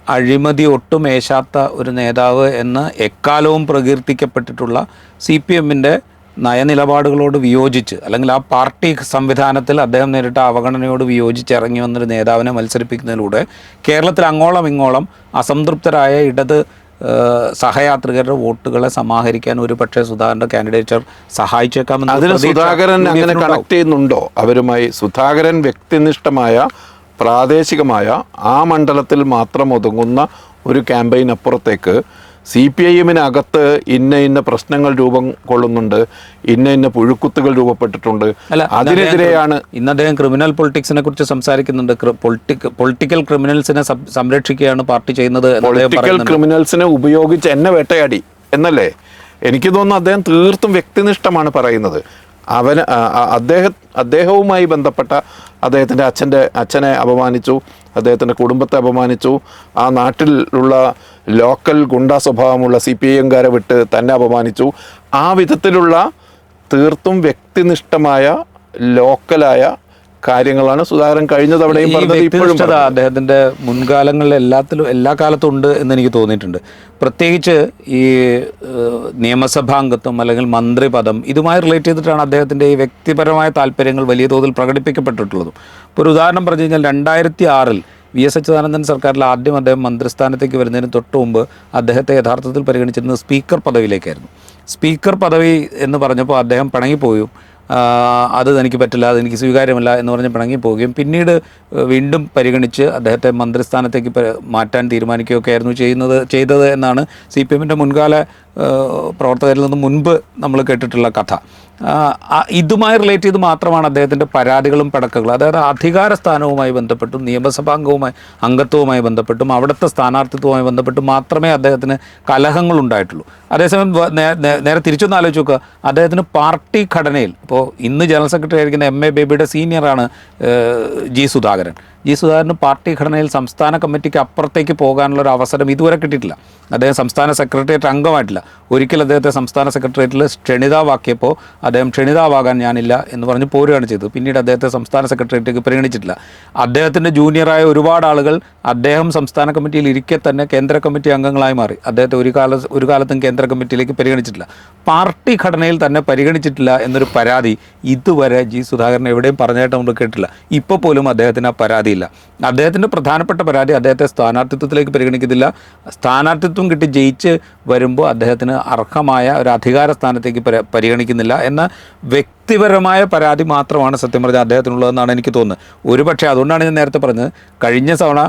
അഴിമതി ഒട്ടും ഏശാത്ത ഒരു നേതാവ് എന്ന് എക്കാലവും പ്രകീർത്തിക്കപ്പെട്ടിട്ടുള്ള CPM-ൻ്റെ നയനിലപാടുകളോട് വിയോജിച്ച്, അല്ലെങ്കിൽ ആ പാർട്ടി സംവിധാനത്തിൽ അദ്ദേഹം നേരിട്ട അവഗണനയോട് വിയോജിച്ച് ഇറങ്ങി വന്നൊരു നേതാവിനെ മത്സരിപ്പിക്കുന്നതിലൂടെ കേരളത്തിൽ അങ്ങോളം ഇങ്ങോളം അസംതൃപ്തരായ ഇടത് സഹയാത്രികരുടെ വോട്ടുകളെ സമാഹരിക്കാൻ ഒരു പക്ഷേ സുധാകരൻ്റെ കാൻഡിഡേച്ചർ സഹായിച്ചേക്കാമെന്ന് അതിന് സുധാകരൻ അങ്ങനെ കണക്ട് ചെയ്യുന്നുണ്ടോ അവരുമായി? സുധാകരൻ വ്യക്തിനിഷ്ഠമായ പ്രാദേശികമായ ആ മണ്ഡലത്തിൽ മാത്രം ഒതുങ്ങുന്ന ഒരു ക്യാമ്പയിൻ അപ്പുറത്തേക്ക് CPIM-നകത്ത് ഇന്ന പ്രശ്നങ്ങൾ രൂപം കൊള്ളുന്നുണ്ട്, ഇന്ന പുഴുക്കുത്തുകൾ രൂപപ്പെട്ടിട്ടുണ്ട്, അതിനെതിരെയാണ്. ഇന്ന് അദ്ദേഹം ക്രിമിനൽ പൊളിറ്റിക്സിനെ കുറിച്ച് സംസാരിക്കുന്നുണ്ട്. പൊളിറ്റിക്കൽ ക്രിമിനൽസിനെ സംരക്ഷിക്കുകയാണ് പാർട്ടി ചെയ്യുന്നത്. പൊളിറ്റിക്കൽ ക്രിമിനൽസിനെ ഉപയോഗിച്ച് എന്നെ വേട്ടയാടി എന്നല്ലേ? എനിക്ക് തോന്നുന്നു അദ്ദേഹം തീർത്തും വ്യക്തിനിഷ്ഠമാണ് പറയുന്നത്. അദ്ദേഹവുമായി ബന്ധപ്പെട്ട അദ്ദേഹത്തിൻ്റെ അച്ഛനെ അപമാനിച്ചു, അദ്ദേഹത്തിൻ്റെ കുടുംബത്തെ അപമാനിച്ചു, ആ നാട്ടിലുള്ള ലോക്കൽ ഗുണ്ടാ സ്വഭാവമുള്ള CPIM-കാരെ വിട്ട് തന്നെ അപമാനിച്ചു. ആ വിധത്തിലുള്ള തീർത്തും വ്യക്തിനിഷ്ഠമായ ലോക്കലായ കാര്യങ്ങളാണ് സുധാകരൻ കഴിഞ്ഞ തവണയും പറഞ്ഞത്. ഇപ്പോഴും അദ്ദേഹത്തിൻ്റെ മുൻകാലങ്ങളിൽ എല്ലാ കാലത്തും ഉണ്ട് എന്ന് എനിക്ക് തോന്നിയിട്ടുണ്ട്. പ്രത്യേകിച്ച് ഈ നിയമസഭാംഗത്വം അല്ലെങ്കിൽ മന്ത്രിപദം ഇതുമായി റിലേറ്റ് ചെയ്തിട്ടാണ് അദ്ദേഹത്തിൻ്റെ ഈ വ്യക്തിപരമായ താല്പര്യങ്ങൾ വലിയ തോതിൽ പ്രകടിപ്പിക്കപ്പെട്ടിട്ടുള്ളതും. ഇപ്പോൾ ഒരു ഉദാഹരണം പറഞ്ഞു കഴിഞ്ഞാൽ 2006-ൽ VS അച്യുതാനന്ദൻ സർക്കാരിൽ ആദ്യം അദ്ദേഹം മന്ത്രിസ്ഥാനത്തേക്ക് വരുന്നതിന് തൊട്ട് മുമ്പ് അദ്ദേഹത്തെ യഥാർത്ഥത്തിൽ പരിഗണിച്ചിരുന്നത് സ്പീക്കർ പദവിയിലേക്കായിരുന്നു. സ്പീക്കർ പദവി എന്ന് പറഞ്ഞപ്പോൾ അദ്ദേഹം പിണങ്ങിപ്പോയും, അത് എനിക്ക് പറ്റില്ല, അതെനിക്ക് സ്വീകാര്യമല്ല എന്ന് പറഞ്ഞ് പിണങ്ങി പോവുകയും പിന്നീട് വീണ്ടും പരിഗണിച്ച് അദ്ദേഹത്തെ മന്ത്രിസ്ഥാനത്തേക്ക് മാറ്റാൻ തീരുമാനിക്കുകയൊക്കെ ആയിരുന്നു ചെയ്തത് എന്നാണ് CPM-ൻ്റെ മുൻകാല പ്രവർത്തകരിൽ നിന്ന് മുൻപ് നമ്മൾ കേട്ടിട്ടുള്ള കഥ. ഇതുമായി റിലേറ്റ് ചെയ്ത് മാത്രമാണ് അദ്ദേഹത്തിൻ്റെ പരാതികളും പടക്കങ്ങളും, അതായത് അധികാര സ്ഥാനവുമായി ബന്ധപ്പെട്ടും നിയമസഭാംഗവുമായി അംഗത്വവുമായി ബന്ധപ്പെട്ടും അവിടുത്തെ സ്ഥാനാർത്ഥിത്വവുമായി ബന്ധപ്പെട്ടും മാത്രമേ അദ്ദേഹത്തിന് കലഹങ്ങളുണ്ടായിട്ടുള്ളൂ. അതേസമയം നേരെ തിരിച്ചൊന്ന് ആലോചിച്ച് നോക്കുക, അദ്ദേഹത്തിന് ഘടനയിൽ ഇപ്പോൾ ഇന്ന് ജനറൽ സെക്രട്ടറി ആയിരിക്കുന്ന MA ബേബിയുടെ സീനിയറാണ് ജി സുധാകരന് പാർട്ടി ഘടനയിൽ സംസ്ഥാന കമ്മിറ്റിക്ക് അപ്പുറത്തേക്ക് പോകാനുള്ള ഒരു അവസരം ഇതുവരെ കിട്ടിയിട്ടില്ല. അദ്ദേഹം സംസ്ഥാന സെക്രട്ടേറിയറ്റ് അംഗമായിട്ടില്ല. ഒരിക്കൽ അദ്ദേഹത്തെ സംസ്ഥാന സെക്രട്ടേറിയറ്റിൽ ക്ഷണിതാവാക്കിയപ്പോൾ അദ്ദേഹം ക്ഷണിതാവാകാൻ ഞാനില്ല എന്ന് പറഞ്ഞ് പോരുകയാണ് ചെയ്തത്. പിന്നീട് അദ്ദേഹത്തെ സംസ്ഥാന സെക്രട്ടേറിയറ്റിലേക്ക് പരിഗണിച്ചിട്ടില്ല. അദ്ദേഹത്തിൻ്റെ ജൂനിയറായ ഒരുപാട് ആളുകൾ അദ്ദേഹം സംസ്ഥാന കമ്മിറ്റിയിൽ ഇരിക്കെ തന്നെ കേന്ദ്ര കമ്മിറ്റി അംഗങ്ങളായി മാറി. അദ്ദേഹത്തെ ഒരു കാലത്തും കേന്ദ്ര കമ്മിറ്റിയിലേക്ക് പരിഗണിച്ചിട്ടില്ല. പാർട്ടി ഘടനയിൽ തന്നെ പരിഗണിച്ചിട്ടില്ല എന്നൊരു പരാതി ഇതുവരെ സുധാകരൻ എവിടെയും പറഞ്ഞായിട്ട് നമ്മൾ കേട്ടില്ല. ഇപ്പോൾ പോലും അദ്ദേഹത്തിന് ആ പരാതിയില്ല. അദ്ദേഹത്തിൻ്റെ പ്രധാനപ്പെട്ട പരാതി അദ്ദേഹത്തെ സ്ഥാനാർത്ഥിത്വത്തിലേക്ക് പരിഗണിക്കുന്നില്ല. സ്ഥാനാർത്ഥിത്വം കിട്ടി ജയിച്ച് വരുമ്പോൾ അദ്ദേഹത്തിന് അർഹമായ ഒരു അധികാര സ്ഥാനത്തേക്ക് പരിഗണിക്കുന്നില്ല എന്ന വ്യക്തിപരമായ പരാതി മാത്രമാണ് സത്യം പറഞ്ഞാൽ അദ്ദേഹത്തിനുള്ളതെന്നാണ് എനിക്ക് തോന്നുന്നത്. ഒരുപക്ഷെ അതുകൊണ്ടാണ് ഞാൻ നേരത്തെ പറഞ്ഞത്, കഴിഞ്ഞ തവണ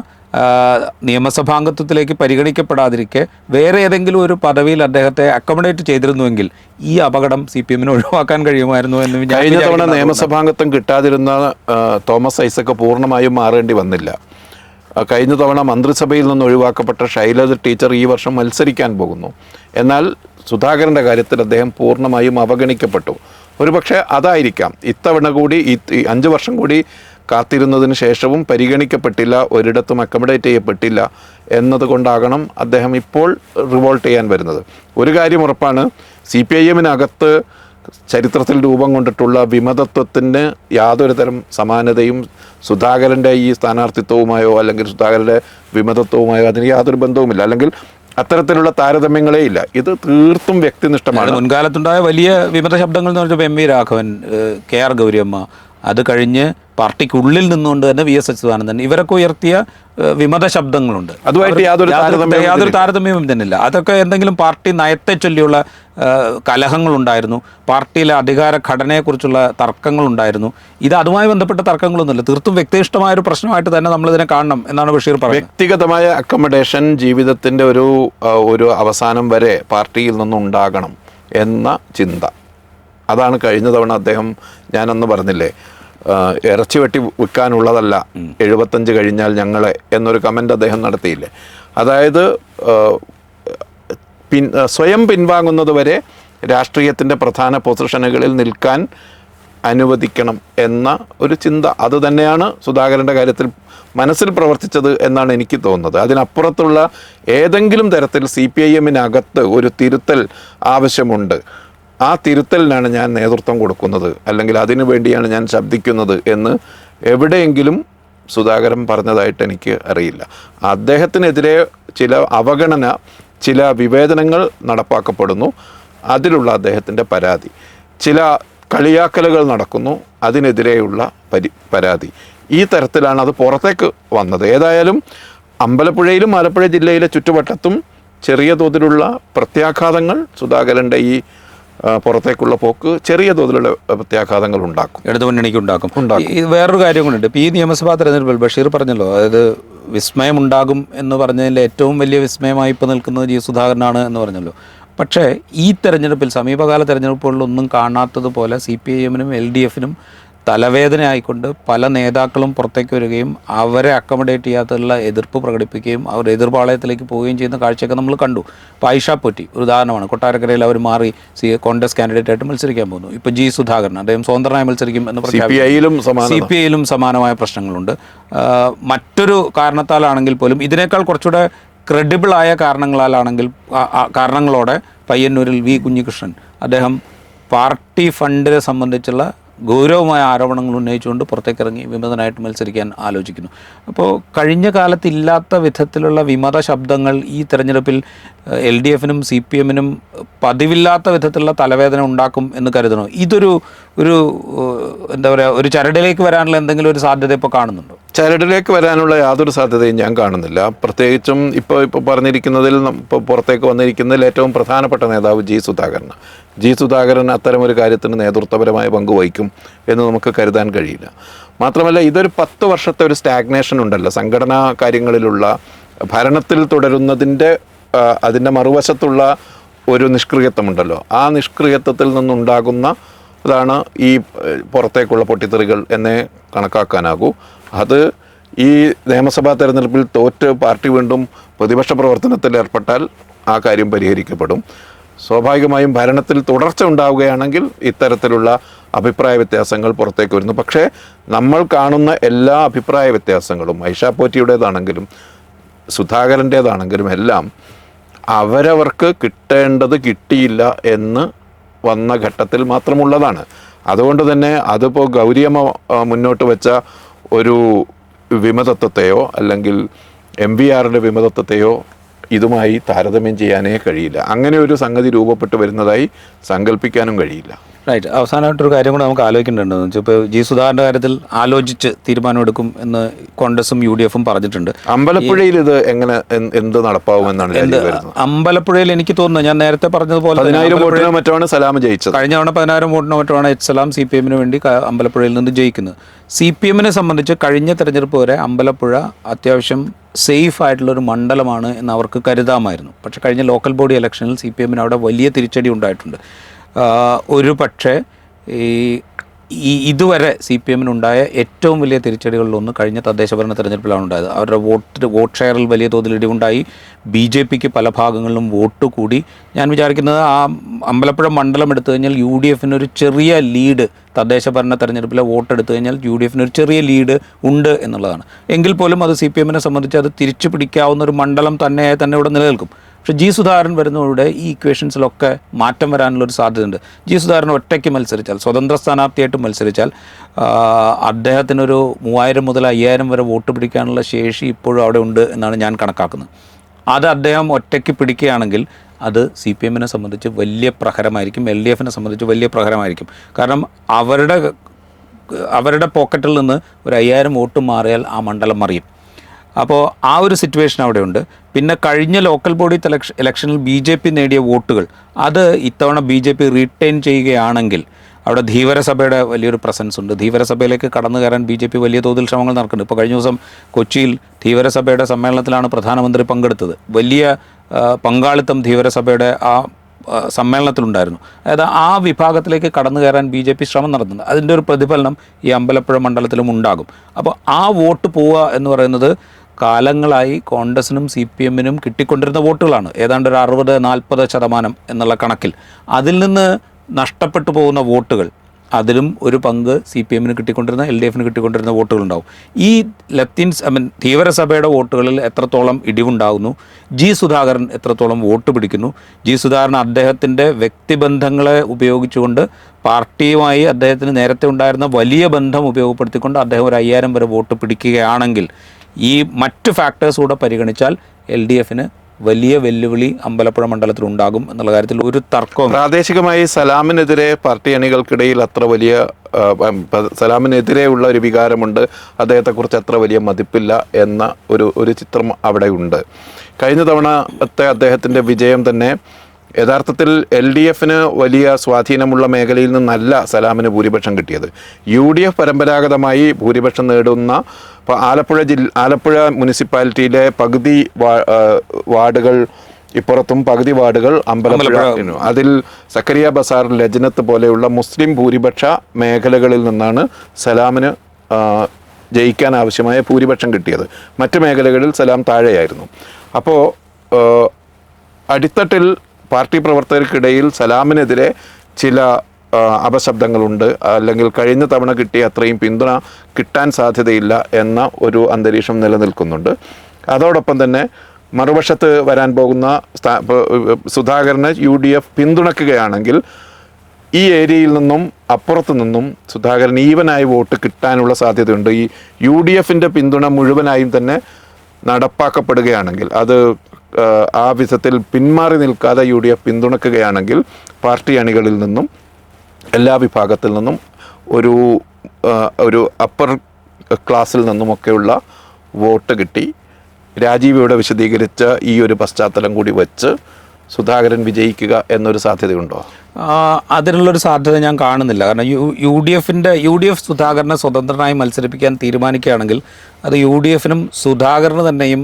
നിയമസഭാംഗത്വത്തിലേക്ക് പരിഗണിക്കപ്പെടാതിരിക്കെ വേറെ ഏതെങ്കിലും ഒരു പദവിയിൽ അദ്ദേഹത്തെ അക്കോമഡേറ്റ് ചെയ്തിരുന്നുവെങ്കിൽ ഈ അപകടം CPM-ന് ഒഴിവാക്കാൻ കഴിയുമായിരുന്നു എന്ന് കഴിഞ്ഞ തവണ നിയമസഭാംഗത്വം കിട്ടാതിരുന്ന തോമസ് ഐസക് പൂർണ്ണമായും മാറേണ്ടി വന്നില്ല. കഴിഞ്ഞ തവണ മന്ത്രിസഭയിൽ നിന്ന് ഒഴിവാക്കപ്പെട്ട ശൈലജ ടീച്ചർ ഈ വർഷം മത്സരിക്കാൻ പോകുന്നു. എന്നാൽ സുധാകരൻ്റെ കാര്യത്തിൽ അദ്ദേഹം പൂർണ്ണമായും അവഗണിക്കപ്പെട്ടു. ഒരുപക്ഷെ അതായിരിക്കാം ഇത്തവണ കൂടി 5 വർഷം കൂടി കാത്തിരുന്നതിന് ശേഷവും പരിഗണിക്കപ്പെട്ടില്ല, ഒരിടത്തും അക്കോമഡേറ്റ് ചെയ്യപ്പെട്ടില്ല എന്നതുകൊണ്ടാകണം അദ്ദേഹം ഇപ്പോൾ റിവോൾട്ട് ചെയ്യാൻ വരുന്നത്. ഒരു കാര്യം ഉറപ്പാണ്, CPIM-നകത്ത് ചരിത്രത്തിൽ രൂപം കൊണ്ടിട്ടുള്ള വിമതത്വത്തിന് യാതൊരു തരം സമാനതയും സുധാകരൻ്റെ ഈ സ്ഥാനാർത്ഥിത്വവുമായോ അല്ലെങ്കിൽ സുധാകരൻ്റെ വിമതത്വവുമായോ അതിന് യാതൊരു ബന്ധവുമില്ല, അല്ലെങ്കിൽ അത്തരത്തിലുള്ള താരതമ്യങ്ങളേ ഇല്ല. ഇത് തീർത്തും വ്യക്തിനിഷ്ഠമാണ്. മുൻകാലത്തുണ്ടായ വലിയ വിമത ശബ്ദങ്ങൾ എന്ന് പറഞ്ഞപ്പോൾ MV രാഘവൻ, KR ഗൗരിയമ്മ, അത് കഴിഞ്ഞ് പാർട്ടിക്കുള്ളിൽ നിന്നുകൊണ്ട് തന്നെ VS അച്യുതാനന്ദൻ, ഇവരൊക്കെ ഉയർത്തിയ വിമത ശബ്ദങ്ങളുണ്ട്. അതുമായിട്ട് യാതൊരു താരതമ്യവും തന്നെയില്ല. അതൊക്കെ എന്തെങ്കിലും പാർട്ടി നയത്തെ ചൊല്ലിയുള്ള കലഹങ്ങളുണ്ടായിരുന്നു, പാർട്ടിയിലെ അധികാര ഘടനയെക്കുറിച്ചുള്ള തർക്കങ്ങളുണ്ടായിരുന്നു. ഇത് അതുമായി ബന്ധപ്പെട്ട തർക്കങ്ങളൊന്നുമില്ല. തീർത്തും വ്യക്തിനിഷ്ഠമായൊരു പ്രശ്നമായിട്ട് തന്നെ നമ്മളിതിനെ കാണണം എന്നാണ് ബഷീർ പറയുന്നത്. വ്യക്തിഗതമായ അക്കോമഡേഷൻ ജീവിതത്തിൻ്റെ ഒരു അവസാനം വരെ പാർട്ടിയിൽ നിന്നുണ്ടാകണം എന്ന ചിന്ത, അതാണ് കഴിഞ്ഞ തവണ അദ്ദേഹം, ഞാനന്ന് പറഞ്ഞില്ലേ, ഇറച്ചി വെട്ടി വിൽക്കാനുള്ളതല്ല 75 കഴിഞ്ഞാൽ ഞങ്ങളെ എന്നൊരു കമൻ്റ് അദ്ദേഹം നടത്തിയില്ലേ. അതായത് സ്വയം പിൻവാങ്ങുന്നത് വരെ രാഷ്ട്രീയത്തിൻ്റെ പ്രധാന പൊസിഷനുകളിൽ നിൽക്കാൻ അനുവദിക്കണം എന്ന ഒരു ചിന്ത, അത് തന്നെയാണ് സുധാകരൻ്റെ കാര്യത്തിൽ മനസ്സിൽ പ്രവർത്തിച്ചത് എന്നാണ് എനിക്ക് തോന്നുന്നത്. അതിനപ്പുറത്തുള്ള ഏതെങ്കിലും തരത്തിൽ CPIM-നകത്ത് ഒരു തിരുത്തൽ ആവശ്യമുണ്ട്, ആ തിരുത്തലിനാണ് ഞാൻ നേതൃത്വം കൊടുക്കുന്നത്, അല്ലെങ്കിൽ അതിനു വേണ്ടിയാണ് ഞാൻ ശബ്ദിക്കുന്നത് എന്ന് എവിടെയെങ്കിലും സുധാകരൻ പറഞ്ഞതായിട്ട് എനിക്ക് അറിയില്ല. അദ്ദേഹത്തിനെതിരെ ചില അവഗണന, ചില വിവേചനങ്ങൾ നടപ്പാക്കപ്പെടുന്നു, അതിലുള്ള അദ്ദേഹത്തിൻ്റെ പരാതി, ചില കളിയാക്കലുകൾ നടക്കുന്നു, അതിനെതിരെയുള്ള പരാതി, ഈ തരത്തിലാണ് അത് പുറത്തേക്ക് വന്നത്. ഏതായാലും അമ്പലപ്പുഴയിലും ആലപ്പുഴ ജില്ലയിലെ ചുറ്റുവട്ടത്തും ചെറിയ തോതിലുള്ള പ്രത്യാഘാതങ്ങൾ സുധാകരൻ്റെ ഈ പുറത്തേക്കുള്ള പോക്ക് ചെറിയ തോതിലുള്ള പ്രത്യാഘാതങ്ങൾ ഉണ്ടാക്കും, ഇടതു മുന്നണിക്ക് ഉണ്ടാക്കും. വേറൊരു കാര്യം കൊണ്ടുണ്ട്. ഇപ്പോൾ ഈ നിയമസഭാ തെരഞ്ഞെടുപ്പിൽ ബഷീർ പറഞ്ഞല്ലോ, അതായത് വിസ്മയമുണ്ടാകും എന്ന് പറഞ്ഞതിൽ ഏറ്റവും വലിയ വിസ്മയമായി ഇപ്പോൾ നിൽക്കുന്നത് ജി സുധാകരനാണ് എന്ന് പറഞ്ഞല്ലോ. പക്ഷേ ഈ തെരഞ്ഞെടുപ്പിൽ, സമീപകാല തെരഞ്ഞെടുപ്പുകളിലൊന്നും കാണാത്തതുപോലെ CPIM-നും LDF-നും തലവേദന ആയിക്കൊണ്ട് പല നേതാക്കളും പുറത്തേക്ക് വരികയും അവരെ അക്കോമഡേറ്റ് ചെയ്യാത്തുള്ള എതിർപ്പ് പ്രകടിപ്പിക്കുകയും അവർ എതിർപാളയത്തിലേക്ക് പോവുകയും ചെയ്യുന്ന കാഴ്ചയൊക്കെ നമ്മൾ കണ്ടു. ഇപ്പോൾ ആയിഷ പൊറ്റി ഒരു ഉദാഹരണമാണ്. കൊട്ടാരക്കരയിൽ അവർ മാറി കോൺഗ്രസ് കാൻഡിഡേറ്റ് ആയിട്ട് മത്സരിക്കാൻ പോകുന്നു. ഇപ്പോൾ ജി സുധാകരൻ അദ്ദേഹം സ്വതന്ത്രനായി മത്സരിക്കും എന്ന് CPI-യിലും സമാനമായ പ്രശ്നങ്ങളുണ്ട്. മറ്റൊരു കാരണത്താലാണെങ്കിൽ പോലും, ഇതിനേക്കാൾ കുറച്ചുകൂടെ ക്രെഡിബിളായ കാരണങ്ങളോടെ പയ്യന്നൂരിൽ വി കുഞ്ഞികൃഷ്ണൻ അദ്ദേഹം പാർട്ടി ഫണ്ടിനെ സംബന്ധിച്ചുള്ള ഗൗരവമായ ആരോപണങ്ങൾ ഉന്നയിച്ചുകൊണ്ട് പുറത്തേക്കിറങ്ങി വിമതനായിട്ട് മത്സരിക്കാൻ ആലോചിക്കുന്നു. അപ്പോൾ കഴിഞ്ഞ കാലത്ത് ഇല്ലാത്ത വിധത്തിലുള്ള വിമത ശബ്ദങ്ങൾ ഈ തെരഞ്ഞെടുപ്പിൽ LDF-നും CPM-നും പതിവില്ലാത്ത വിധത്തിലുള്ള തലവേദന ഉണ്ടാക്കും എന്ന് കരുതണോ? ഇതൊരു എന്താ പറയുക, ഒരു ചരടിലേക്ക് വരാനുള്ള എന്തെങ്കിലും ഒരു സാധ്യത ഇപ്പോൾ കാണുന്നുണ്ടോ? ചരടിലേക്ക് വരാനുള്ള യാതൊരു സാധ്യതയും ഞാൻ കാണുന്നില്ല. പ്രത്യേകിച്ചും ഇപ്പോൾ പറഞ്ഞിരിക്കുന്നതിൽ, ഇപ്പോൾ പുറത്തേക്ക് വന്നിരിക്കുന്നതിൽ ഏറ്റവും പ്രധാനപ്പെട്ട നേതാവ് ജി സുധാകരൻ അത്തരമൊരു കാര്യത്തിന് നേതൃത്വപരമായ പങ്ക് വഹിക്കും എന്ന് നമുക്ക് കരുതാൻ കഴിയില്ല. മാത്രമല്ല, ഇതൊരു 10 വർഷത്തെ ഒരു സ്റ്റാഗ്നേഷൻ ഉണ്ടല്ലോ സംഘടനാ കാര്യങ്ങളിലുള്ള. ഭരണത്തിൽ തുടരുന്നതിൻ്റെ അതിൻ്റെ മറുവശത്തുള്ള ഒരു നിഷ്ക്രിയത്വമുണ്ടല്ലോ, ആ നിഷ്ക്രിയത്വത്തിൽ നിന്നുണ്ടാകുന്ന അതാണ് ഈ പുറത്തേക്കുള്ള പൊട്ടിത്തെറികൾ എന്നേ കണക്കാക്കാനാകൂ. അത് ഈ നിയമസഭാ തെരഞ്ഞെടുപ്പിൽ തോറ്റ് പാർട്ടി വീണ്ടും പ്രതിപക്ഷ പ്രവർത്തനത്തിൽ ഏർപ്പെട്ടാൽ ആ കാര്യം പരിഹരിക്കപ്പെടും. സ്വാഭാവികമായും ഭരണത്തിൽ തുടർച്ച ഉണ്ടാവുകയാണെങ്കിൽ ഇത്തരത്തിലുള്ള അഭിപ്രായ വ്യത്യാസങ്ങൾ പുറത്തേക്ക് വരുന്നു. പക്ഷേ നമ്മൾ കാണുന്ന എല്ലാ അഭിപ്രായ വ്യത്യാസങ്ങളും, ഐഷ പോറ്റിയുടേതാണെങ്കിലും സുധാകരൻ്റേതാണെങ്കിലും എല്ലാം അവരവർക്ക് കിട്ടേണ്ടത് കിട്ടിയില്ല എന്ന് വന്ന ഘട്ടത്തിൽ മാത്രമുള്ളതാണ്. അതുകൊണ്ട് തന്നെ അതിപ്പോൾ ഗൗരിയമ്മ മുന്നോട്ട് വെച്ച ഒരു വിമതത്വത്തെയോ അല്ലെങ്കിൽ MVR-ന്റെ വിമതത്വത്തെയോ ഇതുമായി താരതമ്യം ചെയ്യാനേ കഴിയില്ല. അങ്ങനെ ഒരു സംഗതി രൂപപ്പെട്ട് വരുന്നതായി സങ്കല്പിക്കാനും കഴിയില്ല. റൈറ്റ്. അവസാനമായിട്ടൊരു കാര്യം കൂടെ നമുക്ക് ആലോചിക്കേണ്ടതെന്ന് വെച്ചാൽ, ഇപ്പോൾ ജി സുധാകരൻ്റെ കാര്യത്തിൽ ആലോചിച്ച് തീരുമാനമെടുക്കും എന്ന് കോൺഗ്രസും UDF-ഉം പറഞ്ഞിട്ടുണ്ട്. അമ്പലപ്പുഴയിൽ ഇത് എങ്ങനെ എന്ത് നടപ്പാവുമെന്നാണ് അമ്പലപ്പുഴയിൽ എനിക്ക് തോന്നുന്നത്, ഞാൻ നേരത്തെ പറഞ്ഞതുപോലെ 10,000 വോട്ടിനോ മറ്റാണ് സലാം ജയിച്ചത്. കഴിഞ്ഞ തവണ 10,000 വോട്ടിനോ മറ്റാണ് സലാം CPM-ന് വേണ്ടി അമ്പലപ്പുഴയിൽ നിന്ന് ജയിക്കുന്നത്. CPM-നെ സംബന്ധിച്ച് കഴിഞ്ഞ തെരഞ്ഞെടുപ്പ് വരെ അമ്പലപ്പുഴ അത്യാവശ്യം സേഫ് ആയിട്ടുള്ളൊരു മണ്ഡലമാണ് എന്ന് അവർക്ക് കരുതാമായിരുന്നു. പക്ഷേ കഴിഞ്ഞ ലോക്കൽ ബോഡി ഇലക്ഷനിൽ CPM-ന് അവിടെ വലിയ തിരിച്ചടി ഉണ്ടായിട്ടുണ്ട്. ഒരു പക്ഷേ ഇതുവരെ CPM-നുണ്ടായ ഏറ്റവും വലിയ തിരിച്ചടികളിലൊന്ന് കഴിഞ്ഞ തദ്ദേശഭരണ തെരഞ്ഞെടുപ്പിലാണ് ഉണ്ടായത്. അവരുടെ വോട്ട് ഷെയറിൽ വലിയ തോതിൽ ഇടിവുണ്ടായി. BJP-ക്ക് പല ഭാഗങ്ങളിലും വോട്ട് കൂടി. ഞാൻ വിചാരിക്കുന്നത് ആ അമ്പലപ്പുഴ മണ്ഡലം എടുത്തു കഴിഞ്ഞാൽ UDF-ന് ഒരു ചെറിയ ലീഡ്, തദ്ദേശഭരണ തെരഞ്ഞെടുപ്പിലെ വോട്ട് എടുത്തു കഴിഞ്ഞാൽ UDF-ന് ഒരു ചെറിയ ലീഡ് ഉണ്ട് എന്നുള്ളതാണ്. എങ്കിൽ പോലും അത് CPM-നെ സംബന്ധിച്ച് അത് തിരിച്ചു പിടിക്കാവുന്ന ഒരു മണ്ഡലം തന്നെ ഇവിടെ നിലനിൽക്കും. പക്ഷേ ജി സുധാകരൻ വരുന്നതോടെ ഈ ഇക്വേഷൻസിലൊക്കെ മാറ്റം വരാനുള്ളൊരു സാധ്യതയുണ്ട്. ജി സുധാകരൻ ഒറ്റയ്ക്ക് മത്സരിച്ചാൽ, സ്വതന്ത്ര സ്ഥാനാർത്ഥിയായിട്ട് മത്സരിച്ചാൽ അദ്ദേഹത്തിനൊരു 3000 മുതൽ 5000 വരെ വോട്ട് പിടിക്കാനുള്ള ശേഷി ഇപ്പോഴും അവിടെ ഉണ്ട് എന്നാണ് ഞാൻ കണക്കാക്കുന്നത്. അത് അദ്ദേഹം ഒറ്റയ്ക്ക് പിടിക്കുകയാണെങ്കിൽ അത് CPM-നെ സംബന്ധിച്ച് വലിയ പ്രഹരമായിരിക്കും, LDF-നെ സംബന്ധിച്ച് വലിയ പ്രഹരമായിരിക്കും. കാരണം അവരുടെ പോക്കറ്റിൽ നിന്ന് ഒരു 5000 വോട്ട് മാറിയാൽ ആ മണ്ഡലം മറിയും. അപ്പോൾ ആ ഒരു സിറ്റുവേഷൻ അവിടെയുണ്ട്. പിന്നെ കഴിഞ്ഞ ലോക്കൽ ബോഡി ഇലക്ഷനിൽ BJP നേടിയ വോട്ടുകൾ അത് ഇത്തവണ BJP റീറ്റെയിൻ ചെയ്യുകയാണെങ്കിൽ അവിടെ ധീവരസഭയുടെ വലിയൊരു പ്രസൻസ് ഉണ്ട്. ധീവരസഭയിലേക്ക് കടന്നു കയറാൻ BJP വലിയ തോതിൽ ശ്രമങ്ങൾ നടക്കുന്നുണ്ട്. ഇപ്പോൾ കഴിഞ്ഞ ദിവസം കൊച്ചിയിൽ ധീവരസഭയുടെ സമ്മേളനത്തിലാണ് പ്രധാനമന്ത്രി പങ്കെടുത്തത്. വലിയ പങ്കാളിത്തം ധീവരസഭയുടെ ആ സമ്മേളനത്തിലുണ്ടായിരുന്നു. അതായത് ആ വിഭാഗത്തിലേക്ക് കടന്നു കയറാൻ BJP ശ്രമം നടത്തുന്നുണ്ട്. അതിൻ്റെ ഒരു പ്രതിഫലനം ഈ അമ്പലപ്പുഴ മണ്ഡലത്തിലും ഉണ്ടാകും. അപ്പോൾ ആ വോട്ട് പോവുക എന്ന് പറയുന്നത് കാലങ്ങളായി കോൺഗ്രസിനും CPM-നും കിട്ടിക്കൊണ്ടിരുന്ന വോട്ടുകളാണ്. ഏതാണ്ട് ഒരു 60-40% എന്നുള്ള കണക്കിൽ. അതിൽ നിന്ന് നഷ്ടപ്പെട്ടു പോകുന്ന വോട്ടുകൾ അതിലും ഒരു പങ്ക് CPM കിട്ടിക്കൊണ്ടിരുന്ന LDF കിട്ടിക്കൊണ്ടിരുന്ന വോട്ടുകളുണ്ടാവും. ഈ തീവ്രസഭയുടെ വോട്ടുകളിൽ എത്രത്തോളം ഇടിവുണ്ടാകുന്നു, ജി സുധാകരൻ എത്രത്തോളം വോട്ട് പിടിക്കുന്നു, ജി സുധാകരൻ അദ്ദേഹത്തിൻ്റെ വ്യക്തിബന്ധങ്ങളെ ഉപയോഗിച്ചുകൊണ്ട് പാർട്ടിയുമായി അദ്ദേഹത്തിന് നേരത്തെ ഉണ്ടായിരുന്ന വലിയ ബന്ധം ഉപയോഗപ്പെടുത്തിക്കൊണ്ട് അദ്ദേഹം ഒരു 5000 വരെ വോട്ട് പിടിക്കുകയാണെങ്കിൽ ഈ മറ്റ് ഫാക്ടേഴ്സ് കൂടെ പരിഗണിച്ചാൽ LDF വലിയ വെല്ലുവിളി അമ്പലപ്പുഴ മണ്ഡലത്തിൽ ഉണ്ടാകും എന്നുള്ള കാര്യത്തിൽ ഒരു തർക്കവും. പ്രാദേശികമായി സലാമിനെതിരെ പാർട്ടി അണികൾക്കിടയിൽ അത്ര വലിയ സലാമിനെതിരെയുള്ള ഒരു വികാരമുണ്ട്, അദ്ദേഹത്തെക്കുറിച്ച് അത്ര വലിയ മതിപ്പില്ല എന്ന ഒരു ചിത്രം അവിടെ ഉണ്ട്. കഴിഞ്ഞ തവണത്തെ അദ്ദേഹത്തിൻ്റെ വിജയം തന്നെ യഥാർത്ഥത്തിൽ LDF വലിയ സ്വാധീനമുള്ള മേഖലയിൽ നിന്നല്ല സലാമിന് ഭൂരിപക്ഷം കിട്ടിയത്. UDF പരമ്പരാഗതമായി ഭൂരിപക്ഷം നേടുന്ന ആലപ്പുഴ മുനിസിപ്പാലിറ്റിയിലെ പകുതി വാർഡുകൾ ഇപ്പുറത്തും പകുതി വാർഡുകൾ അമ്പലപ്പുഴ, അതിൽ സക്കരിയ ബസാർ, ലജ്നത്ത് പോലെയുള്ള മുസ്ലിം ഭൂരിപക്ഷ മേഖലകളിൽ നിന്നാണ് സലാമിന് ജയിക്കാൻ ആവശ്യമായ ഭൂരിപക്ഷം കിട്ടിയത്. മറ്റ് മേഖലകളിൽ സലാം താഴെയായിരുന്നു. അപ്പോൾ അടിത്തട്ടിൽ പാർട്ടി പ്രവർത്തകർക്കിടയിൽ സലാമിനെതിരെ ചില അപശബ്ദങ്ങളുണ്ട്, അല്ലെങ്കിൽ കഴിഞ്ഞ തവണ കിട്ടിയ അത്രയും പിന്തുണ കിട്ടാൻ സാധ്യതയില്ല എന്ന ഒരു അന്തരീക്ഷം നിലനിൽക്കുന്നുണ്ട്. അതോടൊപ്പം തന്നെ മറുവശത്ത് വരാൻ പോകുന്ന സുധാകരനെ UDF പിന്തുണയ്ക്കുകയാണെങ്കിൽ ഈ ഏരിയയിൽ നിന്നും അപ്പുറത്തു നിന്നും സുധാകരൻ ഈവനായി വോട്ട് കിട്ടാനുള്ള സാധ്യതയുണ്ട്. ഈ UDF പിന്തുണ മുഴുവനായും തന്നെ നടപ്പാക്കപ്പെടുകയാണെങ്കിൽ, അത് ആ വിധത്തിൽ പിന്മാറി നിൽക്കാതെ UDF പിന്തുണയ്ക്കുകയാണെങ്കിൽ പാർട്ടി അണികളിൽ നിന്നും എല്ലാ വിഭാഗത്തിൽ നിന്നും ഒരു അപ്പർ ക്ലാസ്സിൽ നിന്നുമൊക്കെയുള്ള വോട്ട് കിട്ടി രാജീവ് ഇവിടെ വിശദീകരിച്ച ഈ ഒരു പശ്ചാത്തലം കൂടി വെച്ച് സുധാകരൻ വിജയിക്കുക എന്നൊരു സാധ്യതയുണ്ടോ? അതിനുള്ളൊരു സാധ്യത ഞാൻ കാണുന്നില്ല. കാരണം UDF സുധാകരനെ സ്വതന്ത്രനായി മത്സരിപ്പിക്കാൻ തീരുമാനിക്കുകയാണെങ്കിൽ അത് UDF സുധാകരന് തന്നെയും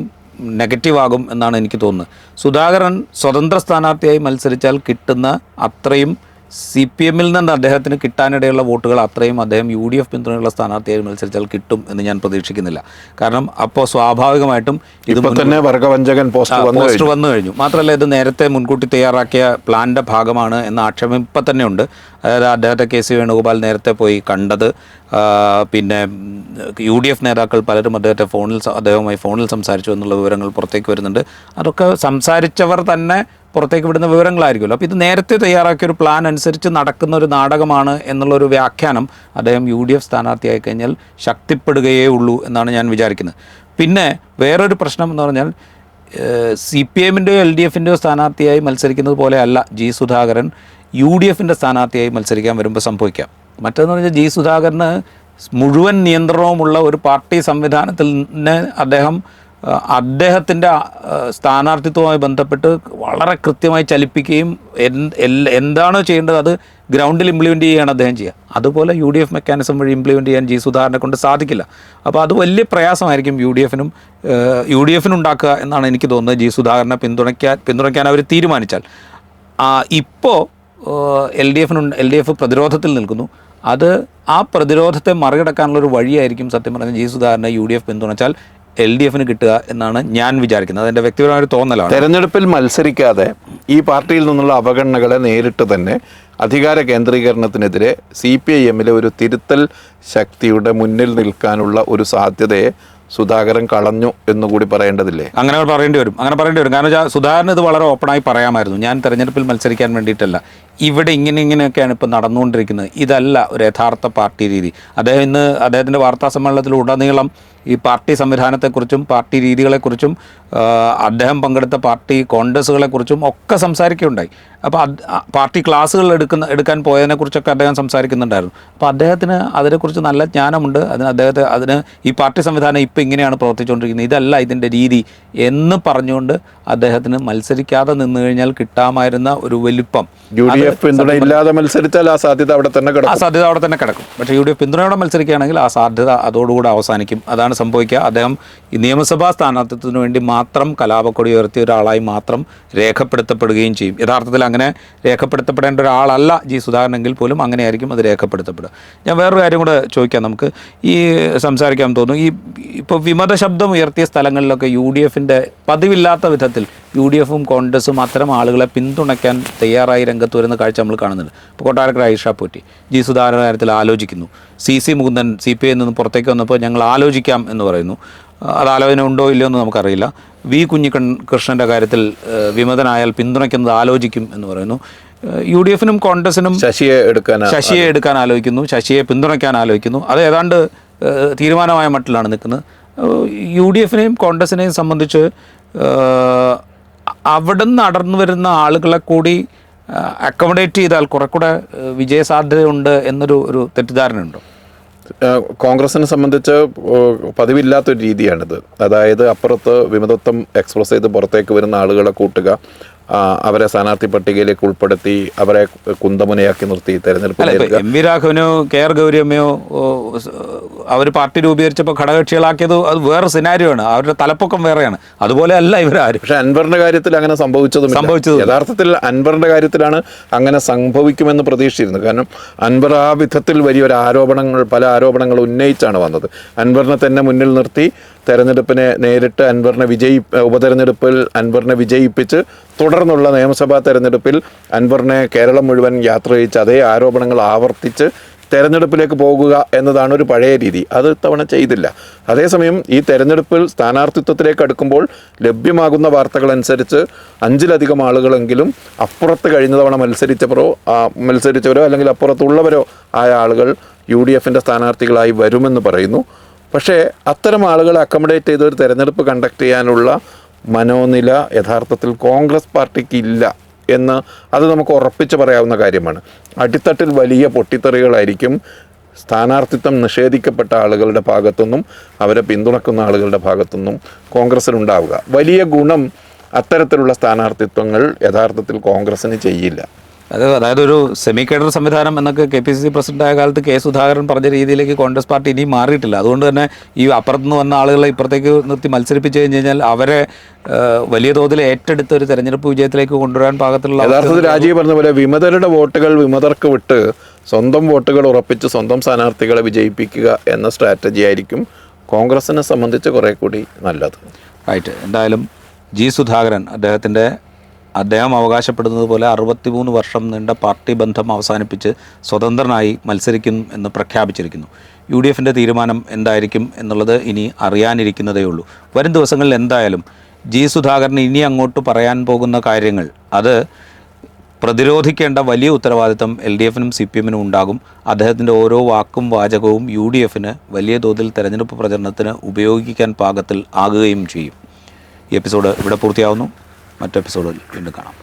നെഗറ്റീവ് ആകും എന്നാണ് എനിക്ക് തോന്നുന്നത്. സുധാകരൻ സ്വതന്ത്ര സ്ഥാനാർത്ഥിയായി മത്സരിച്ചാൽ കിട്ടുന്ന അത്രയും CPM നിന്ന് അദ്ദേഹത്തിന് കിട്ടാനിടയുള്ള വോട്ടുകൾ അത്രയും അദ്ദേഹം UDF പിന്തുണയുള്ള സ്ഥാനാർത്ഥിയായി മത്സരിച്ചാൽ കിട്ടും എന്ന് ഞാൻ പ്രതീക്ഷിക്കുന്നില്ല. കാരണം അപ്പോൾ സ്വാഭാവികമായിട്ടും ഇത് തന്നെ വർഗവഞ്ചകൻ പോസ്റ്റർ വന്നു കഴിഞ്ഞു. മാത്രമല്ല ഇത് നേരത്തെ മുൻകൂട്ടി തയ്യാറാക്കിയ പ്ലാൻ്റെ ഭാഗമാണ് എന്ന ആക്ഷേപം ഇപ്പം തന്നെ ഉണ്ട്. അതായത് അദ്ദേഹത്തെ KC വേണുഗോപാൽ നേരത്തെ പോയി കണ്ടത്, പിന്നെ UDF നേതാക്കൾ പലരും അദ്ദേഹവുമായി ഫോണിൽ സംസാരിച്ചു എന്നുള്ള വിവരങ്ങൾ പുറത്തേക്ക് വരുന്നുണ്ട്. അതൊക്കെ സംസാരിച്ചവർ തന്നെ പുറത്തേക്ക് വിടുന്ന വിവരങ്ങളായിരിക്കുമല്ലോ. അപ്പോൾ ഇത് നേരത്തെ തയ്യാറാക്കിയൊരു പ്ലാൻ അനുസരിച്ച് നടക്കുന്ന ഒരു നാടകമാണ് എന്നുള്ളൊരു വ്യാഖ്യാനം അദ്ദേഹം UDF സ്ഥാനാർത്ഥിയായി കഴിഞ്ഞാൽ ശക്തിപ്പെടുകയേ ഉള്ളൂ എന്നാണ് ഞാൻ വിചാരിക്കുന്നത്. പിന്നെ വേറൊരു പ്രശ്നം എന്ന് പറഞ്ഞാൽ CPM LDF സ്ഥാനാർത്ഥിയായി മത്സരിക്കുന്നത് പോലെയല്ല ജി സുധാകരൻ UDF സ്ഥാനാർത്ഥിയായി മത്സരിക്കാൻ വരുമ്പോൾ സംഭവിക്കാം. മറ്റേന്ന് പറഞ്ഞാൽ ജി സുധാകരന് മുഴുവൻ നിയന്ത്രണവുമുള്ള ഒരു പാർട്ടി സംവിധാനത്തിൽ നിന്ന് അദ്ദേഹത്തിൻ്റെ സ്ഥാനാർത്ഥിത്വവുമായി ബന്ധപ്പെട്ട് വളരെ കൃത്യമായി ചലിപ്പിക്കുകയും എന്താണോ ചെയ്യേണ്ടത് അത് ഗ്രൗണ്ടിൽ ഇംപ്ലിമെൻ്റ് ചെയ്യുകയാണ് അദ്ദേഹം ചെയ്യുക. അതുപോലെ UDF മെക്കാനിസം വഴി ഇംപ്ലിമെൻ്റ് ചെയ്യാൻ ജി സുധാകരനെ കൊണ്ട് സാധിക്കില്ല. അപ്പോൾ അത് വലിയ പ്രയാസമായിരിക്കും UDF ഉണ്ടാക്കുക എന്നാണ് എനിക്ക് തോന്നുന്നത്. ജി സുധാകരനെ പിന്തുണയ്ക്കാൻ അവർ തീരുമാനിച്ചാൽ. ഇപ്പോൾ LDF പ്രതിരോധത്തിൽ നിൽക്കുന്നു. ആ പ്രതിരോധത്തെ മറികടക്കാനുള്ളൊരു വഴിയായിരിക്കും സത്യം പറഞ്ഞാൽ ജി സുധാകരനെ UDF പിന്തുണച്ചാൽ LDF കിട്ടുക എന്നാണ് ഞാൻ വിചാരിക്കുന്നത്. അതെൻ്റെ വ്യക്തിപരമായ ഒരു തോന്നലാണ്. തെരഞ്ഞെടുപ്പിൽ മത്സരിക്കാതെ ഈ പാർട്ടിയിൽ നിന്നുള്ള അവഗണനകളെ നേരിട്ട് തന്നെ അധികാര കേന്ദ്രീകരണത്തിനെതിരെ CPIM ഒരു തിരുത്തൽ ശക്തിയുടെ മുന്നിൽ നിൽക്കാനുള്ള ഒരു സാധ്യതയെ സുധാകരൻ കളഞ്ഞു എന്നുകൂടി പറയേണ്ടതില്ലേ? അങ്ങനെ പറയേണ്ടി വരും. കാരണം സുധാകരൻ ഇത് വളരെ ഓപ്പണായി പറയാമായിരുന്നു. ഞാൻ തെരഞ്ഞെടുപ്പിൽ മത്സരിക്കാൻ വേണ്ടിയിട്ടല്ല, ഇവിടെ ഇങ്ങനെയൊക്കെയാണ് ഇപ്പോൾ നടന്നുകൊണ്ടിരിക്കുന്നത്, ഇതല്ല ഒരു യഥാർത്ഥ പാർട്ടി രീതി. അദ്ദേഹത്തിൻ്റെ വാർത്താ സമ്മേളനത്തിൽ ഉടനീളം ഈ പാർട്ടി സംവിധാനത്തെക്കുറിച്ചും പാർട്ടി രീതികളെക്കുറിച്ചും അദ്ദേഹം പങ്കെടുത്ത പാർട്ടി കോൺഗ്രസ്സുകളെക്കുറിച്ചും ഒക്കെ സംസാരിക്കുകയുണ്ടായി. അപ്പോൾ പാർട്ടി ക്ലാസ്സുകൾ എടുക്കാൻ പോയതിനെക്കുറിച്ചൊക്കെ അദ്ദേഹം സംസാരിക്കുന്നുണ്ടായിരുന്നു. അപ്പോൾ അദ്ദേഹത്തിന് അതിനെക്കുറിച്ച് നല്ല ജ്ഞാനമുണ്ട്. അതിന് ഈ പാർട്ടി സംവിധാനം ഇപ്പോൾ ഇങ്ങനെയാണ് പ്രവർത്തിച്ചുകൊണ്ടിരിക്കുന്നത്, ഇതല്ല ഇതിൻ്റെ രീതി എന്ന് പറഞ്ഞുകൊണ്ട് അദ്ദേഹത്തിന് മത്സരിക്കാതെ നിന്നു കഴിഞ്ഞാൽ കിട്ടാമായിരുന്ന ഒരു വലിപ്പം UDF പിന്തുണ ഇല്ലാതെ മത്സരിച്ചാൽ ആ സാധ്യത അവിടെ തന്നെ കിടക്കും. പക്ഷേ UDF പിന്തുണയോടെ മത്സരിക്കുകയാണെങ്കിൽ ആ സാധ്യത അതോടുകൂടെ അവസാനിക്കും. അതാണ് സംഭവിക്കുക. അദ്ദേഹം ഈ നിയമസഭാ സ്ഥാനാർത്ഥിത്വത്തിന് വേണ്ടി മാത്രം കലാപക്കൊടി ഉയർത്തിയ ഒരാളായി മാത്രം രേഖപ്പെടുത്തപ്പെടുകയും ചെയ്യും. യഥാർത്ഥത്തിൽ അങ്ങനെ രേഖപ്പെടുത്തപ്പെടേണ്ട ഒരാളല്ല ജി സുധാകരനെങ്കിൽ പോലും അങ്ങനെയായിരിക്കും അത് രേഖപ്പെടുത്തപ്പെടുക. ഞാൻ വേറൊരു കാര്യം കൂടെ ചോദിക്കാം, നമുക്ക് ഈ സംസാരിക്കാൻ തോന്നുന്നു. ഇപ്പോൾ വിമത ശബ്ദം ഉയർത്തിയ സ്ഥലങ്ങളിലൊക്കെ UDF പതിവില്ലാത്ത വിധത്തിൽ UDFും കോൺഗ്രസും അത്തരം ആളുകളെ പിന്തുണയ്ക്കാൻ തയ്യാറായി രംഗത്ത് വരുന്ന കാഴ്ച നമ്മൾ കാണുന്നുണ്ട്. ഇപ്പോൾ കൊട്ടാരക്കര ആയിഷ പോറ്റി ജി സുധാകരൻ്റെ കാര്യത്തിൽ ആലോചിക്കുന്നു. CC മുകുന്ദൻ CPI നിന്ന് പുറത്തേക്ക് വന്നപ്പോൾ ഞങ്ങൾ ആലോചിക്കാം എന്ന് പറയുന്നു. അത് ആലോചന ഉണ്ടോ ഇല്ലയോ എന്ന് നമുക്കറിയില്ല. V കുഞ്ഞികൃഷ്ണൻ്റെ കാര്യത്തിൽ വിമതനായാൽ പിന്തുണയ്ക്കുന്നത് ആലോചിക്കും എന്ന് പറയുന്നു. UDFനും കോൺഗ്രസിനും ശശിയെ എടുക്കാൻ ആലോചിക്കുന്നു, ശശിയെ പിന്തുണയ്ക്കാൻ ആലോചിക്കുന്നു. അത് ഏതാണ്ട് തീരുമാനമായ മട്ടിലാണ് നിൽക്കുന്നത്. UDFനെയും കോൺഗ്രസിനെയും സംബന്ധിച്ച് അവിടെ നിന്ന് അടർന്നു വരുന്ന ആളുകളെ കൂടി അക്കോമഡേറ്റ് ചെയ്താൽ കുറെക്കൂടെ വിജയസാധ്യതയുണ്ട് എന്നൊരു തെറ്റിദ്ധാരണയുണ്ടോ? കോൺഗ്രസിനെ സംബന്ധിച്ച് പതിവില്ലാത്തൊരു രീതിയാണിത്. അതായത് അപ്പുറത്ത് വിമതത്വം എക്സ്പ്രസ് ചെയ്ത് പുറത്തേക്ക് വരുന്ന ആളുകളെ കൂട്ടുക, അവരെ സ്ഥാനാർത്ഥി പട്ടികയിലേക്ക് ഉൾപ്പെടുത്തി അവരെ കുന്തമുനയാക്കി നിർത്തി തെരഞ്ഞെടുപ്പ്. എം വി രാഘവനോ KR ഗൗരിയമ്മയോ അവർ പാർട്ടി രൂപീകരിച്ചപ്പോൾ ഘടകകക്ഷികളാക്കിയത് അത് വേറെ സിനാരിയോ ആണ്. അവരുടെ തലപ്പൊക്കം വേറെയാണ്. അതുപോലെ അല്ല ഇവരാരും. പക്ഷെ അൻവറിന്റെ കാര്യത്തിൽ അങ്ങനെ സംഭവിച്ചത് യഥാർത്ഥത്തിൽ അൻവറിന്റെ കാര്യത്തിലാണ് അങ്ങനെ സംഭവിക്കുമെന്ന് പ്രതീക്ഷിച്ചിരുന്നത്. കാരണം അൻവർ ആ വിധത്തിൽ വലിയൊരു പല ആരോപണങ്ങൾ ഉന്നയിച്ചാണ് വന്നത്. അൻവറിനെ തന്നെ മുന്നിൽ നിർത്തി തെരഞ്ഞെടുപ്പിനെ നേരിട്ട് ഉപതെരഞ്ഞെടുപ്പിൽ അൻവറിനെ വിജയിപ്പിച്ച് തുടർന്നുള്ള നിയമസഭാ തെരഞ്ഞെടുപ്പിൽ അൻവറിനെ കേരളം മുഴുവൻ യാത്ര ചെയ്യിച്ച് അതേ ആരോപണങ്ങൾ ആവർത്തിച്ച് തെരഞ്ഞെടുപ്പിലേക്ക് പോകുക എന്നതാണ് ഒരു പഴയ രീതി. അത് ഇത്തവണ ചെയ്തില്ല. അതേസമയം ഈ തെരഞ്ഞെടുപ്പിൽ സ്ഥാനാർത്ഥിത്വത്തിലേക്ക് അടുക്കുമ്പോൾ ലഭ്യമാകുന്ന വാർത്തകളനുസരിച്ച് 5-ലധികം ആളുകളെങ്കിലും അപ്പുറത്ത് കഴിഞ്ഞ തവണ മത്സരിച്ചവരോ അല്ലെങ്കിൽ അപ്പുറത്തുള്ളവരോ ആയ ആളുകൾ UDFൻ്റെ സ്ഥാനാർത്ഥികളായി വരുമെന്ന് പറയുന്നു. പക്ഷേ അത്തരം ആളുകളെ അക്കോമഡേറ്റ് ചെയ്ത് ഒരു തെരഞ്ഞെടുപ്പ് കണ്ടക്ട് ചെയ്യാനുള്ള മനോനില യഥാർത്ഥത്തിൽ കോൺഗ്രസ് പാർട്ടിക്ക് ഇല്ല എന്ന് അത് നമുക്ക് ഉറപ്പിച്ച് പറയാവുന്ന കാര്യമാണ്. അടിത്തട്ടിൽ വലിയ പൊട്ടിത്തെറികളായിരിക്കും സ്ഥാനാർത്ഥിത്വം നിഷേധിക്കപ്പെട്ട ആളുകളുടെ ഭാഗത്തുനിന്നും അവരെ പിന്തുണക്കുന്ന ആളുകളുടെ ഭാഗത്തുനിന്നും കോൺഗ്രസ്സിനുണ്ടാവുക. വലിയ ഗുണം അത്തരത്തിലുള്ള സ്ഥാനാർത്ഥിത്വങ്ങൾ യഥാർത്ഥത്തിൽ കോൺഗ്രസ്സിന് ചെയ്യില്ല. അതായത് ഒരു സെമി കേഡർ സംവിധാനം എന്നൊക്കെ KPCC പ്രസിഡന്റായ കാലത്ത് K. സുധാകരൻ പറഞ്ഞ രീതിയിലേക്ക് കോൺഗ്രസ് പാർട്ടി ഇനിയും മാറിയിട്ടില്ല. അതുകൊണ്ട് തന്നെ ഈ അപ്പുറത്തുനിന്ന് വന്ന ആളുകളെ ഇപ്പുറത്തേക്ക് നിർത്തി മത്സരിപ്പിച്ച് കഴിഞ്ഞ് കഴിഞ്ഞാൽ അവരെ വലിയ തോതിൽ ഏറ്റെടുത്ത് ഒരു തെരഞ്ഞെടുപ്പ് വിജയത്തിലേക്ക് കൊണ്ടുവരാൻ പാകത്തിലുള്ള യഥാർത്ഥത്തിൽ രാജീവ് പറഞ്ഞ പോലെ വിമതരുടെ വോട്ടുകൾ വിമതർക്ക് വിട്ട് സ്വന്തം വോട്ടുകൾ ഉറപ്പിച്ച് സ്വന്തം സ്ഥാനാർത്ഥികളെ വിജയിപ്പിക്കുക എന്ന സ്ട്രാറ്റജി ആയിരിക്കും കോൺഗ്രസിനെ സംബന്ധിച്ച് കുറെ കൂടി നല്ലത്. റൈറ്റ്. എന്തായാലും G. സുധാകരൻ അദ്ദേഹം അവകാശപ്പെടുന്നത് പോലെ 63 വർഷം നീണ്ട പാർട്ടി ബന്ധം അവസാനിപ്പിച്ച് സ്വതന്ത്രനായി മത്സരിക്കും എന്ന് പ്രഖ്യാപിച്ചിരിക്കുന്നു. UDFൻ്റെ തീരുമാനം എന്തായിരിക്കും എന്നുള്ളത് ഇനി അറിയാനിരിക്കുന്നതേ ഉള്ളൂ. വരും ദിവസങ്ങളിൽ എന്തായാലും G. സുധാകരൻ ഇനി അങ്ങോട്ട് പറയാൻ പോകുന്ന കാര്യങ്ങൾ അത് പ്രതിരോധിക്കേണ്ട വലിയ ഉത്തരവാദിത്തം LDFനും CPMനും ഉണ്ടാകും. അദ്ദേഹത്തിൻ്റെ ഓരോ വാക്കും വാചകവും UDFന് വലിയ തോതിൽ തെരഞ്ഞെടുപ്പ് പ്രചരണത്തിന് ഉപയോഗിക്കാൻ പാകത്തിൽ ആകുകയും ചെയ്യും. ഈ എപ്പിസോഡ് ഇവിടെ പൂർത്തിയാവുന്നു. മറ്റു എപ്പിസോഡിൽ വീണ്ടും കാണാം.